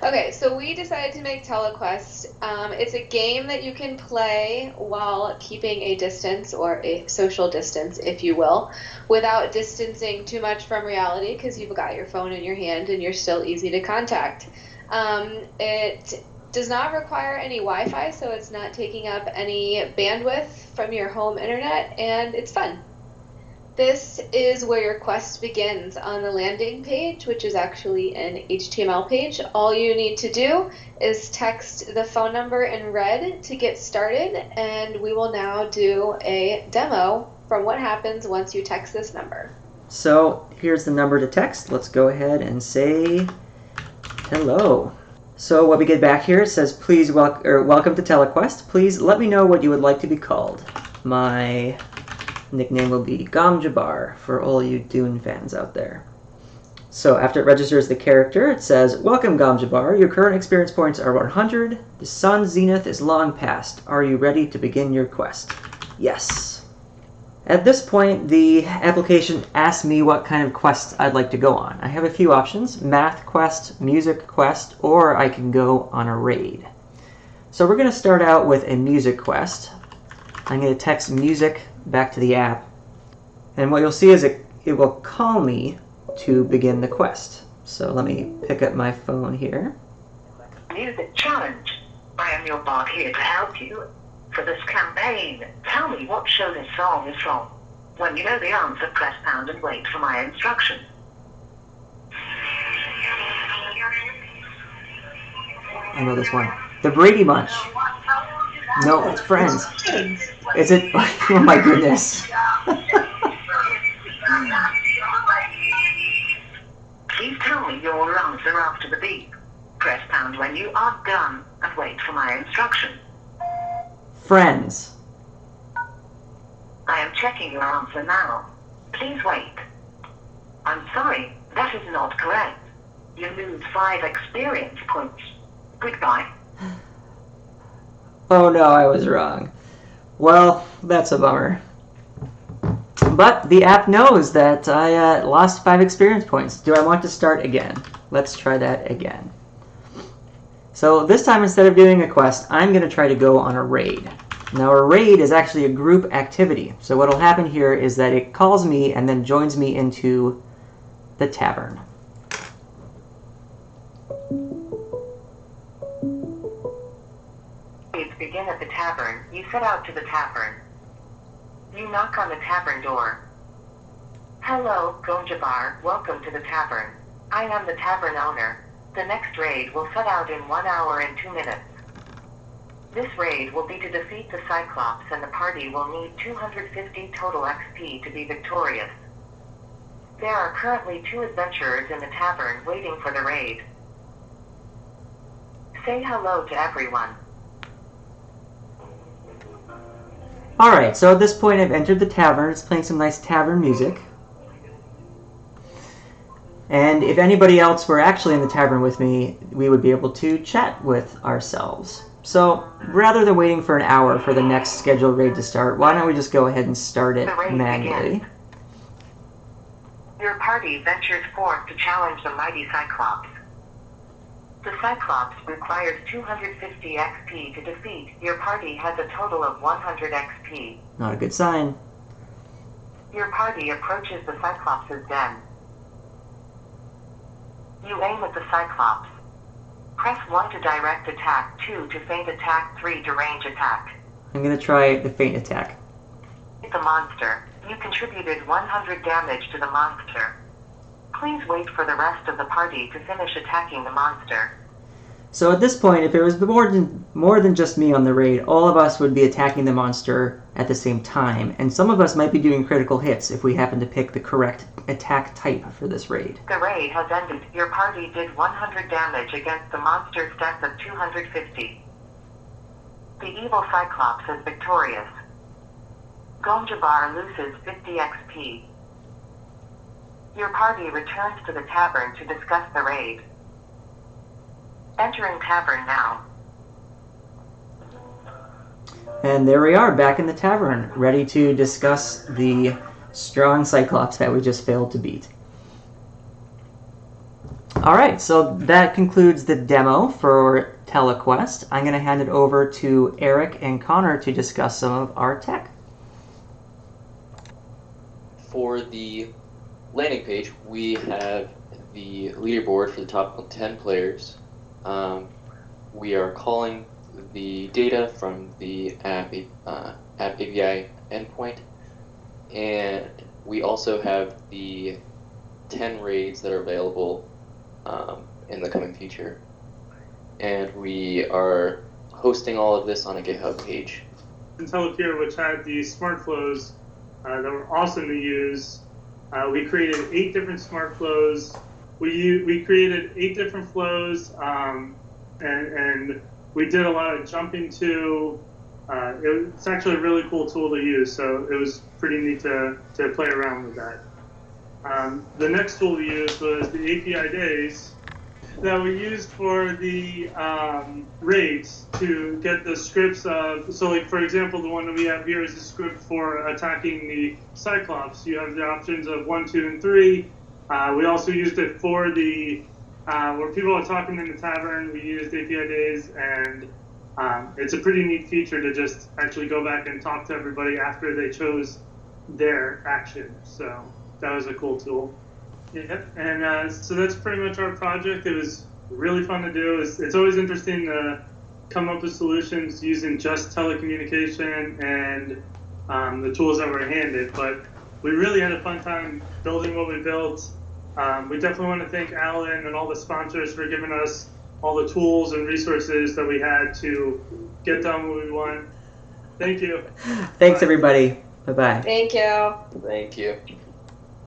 Okay, so we decided to make TeleQuest. It's a game that you can play while keeping a distance, or a social distance, if you will, without distancing too much from reality because you've got your phone in your hand and you're still easy to contact. It does not require any Wi-Fi, so it's not taking up any bandwidth from your home internet, and it's fun. This is where your quest begins on the landing page, which is actually an HTML page. All you need to do is text the phone number in red to get started, and we will now do a demo from what happens once you text this number. So here's the number to text. Let's go ahead and say hello. So what we get back here, it says, please welcome to TeleQuest. Please let me know what you would like to be called. My nickname will be Gamjabar for all you Dune fans out there. So after it registers the character, it says, welcome Gamjabar, your current experience points are 100. The sun's zenith is long past. Are you ready to begin your quest? Yes. At this point, the application asks me what kind of quests I'd like to go on. I have a few options: math quest, music quest, or I can go on a raid. So we're going to start out with a music quest. I'm going to text music back to the app, and what you'll see is it will call me to begin the quest. So let me pick up my phone here. Music challenge. I am your bard here to help you for this campaign. Tell me what show this song is from. When you know the answer, press pound and wait for my instruction. I know this one. The Brady Bunch. No, it's Friends. Is it? Oh my goodness. Please tell me your answer after the beep. Press pound when you are done and wait for my instruction. Friends. I am checking your answer now. Please wait. I'm sorry, that is not correct. You lose 5 experience points. Goodbye. Oh no, I was wrong. Well, that's a bummer. But the app knows that I lost 5 experience points. Do I want to start again? Let's try that again. So this time, instead of doing a quest, I'm going to try to go on a raid. Now a raid is actually a group activity. So what will happen here is that it calls me and then joins me into the tavern. Begin at the tavern. You set out to the tavern. You knock on the tavern door. Hello, Gamjabar. Welcome to the tavern. I am the tavern owner. The next raid will set out in 1 hour and 2 minutes. This raid will be to defeat the Cyclops, and the party will need 250 total XP to be victorious. There are currently 2 adventurers in the tavern waiting for the raid. Say hello to everyone. Alright, so at this point I've entered the tavern. It's playing some nice tavern music. And if anybody else were actually in the tavern with me, we would be able to chat with ourselves. So rather than waiting for an hour for the next scheduled raid to start, why don't we just go ahead and start it manually? Begins. Your party ventures forth to challenge the mighty Cyclops. The Cyclops requires 250 XP to defeat. Your party has a total of 100 XP. Not a good sign. Your party approaches the Cyclops' den. You aim at the Cyclops. Press 1 to direct attack, 2 to feint attack, 3 to range attack. I'm going to try the feint attack. Hit the monster. You contributed 100 damage to the monster. Please wait for the rest of the party to finish attacking the monster. So at this point, if it was more than just me on the raid, all of us would be attacking the monster at the same time, and some of us might be doing critical hits if we happen to pick the correct attack type for this raid. The raid has ended. Your party did 100 damage against the monster's death of 250. The evil Cyclops is victorious. Gamjabar loses 50 XP. Your party returns to the tavern to discuss the raid. Entering tavern now. And there we are, back in the tavern, ready to discuss the strong Cyclops that we just failed to beat. All right, so that concludes the demo for TeleQuest. I'm going to hand it over to Eric and Connor to discuss some of our tech. For the landing page, we have the leaderboard for the top 10 players. We are calling the data from the app API endpoint, and we also have the 10 raids that are available in the coming future. And we are hosting all of this on a GitHub page. Intelepeer, which had the smart flows that were awesome to use. We created 8 different smart flows. We created 8 different flows, and we did a lot of jumping to. It's actually a really cool tool to use, so it was pretty neat to play around with that. The next tool we used was the Apidaze that we used for the raids to get the scripts of, so like for example, the one that we have here is a script for attacking the Cyclops. You have the options of 1, 2, and 3. We also used it for the, where people are talking in the tavern, we used Apidaze, and it's a pretty neat feature to just actually go back and talk to everybody after they chose their action. So that was a cool tool. Yeah, and so that's pretty much our project. It was really fun to do. It's always interesting to come up with solutions using just telecommunication and the tools that were handed, but we really had a fun time building what we built. We definitely want to thank Alan and all the sponsors for giving us all the tools and resources that we had to get done what we want. Thank you. Thanks, everybody. Bye-bye. Thank you. Thank you.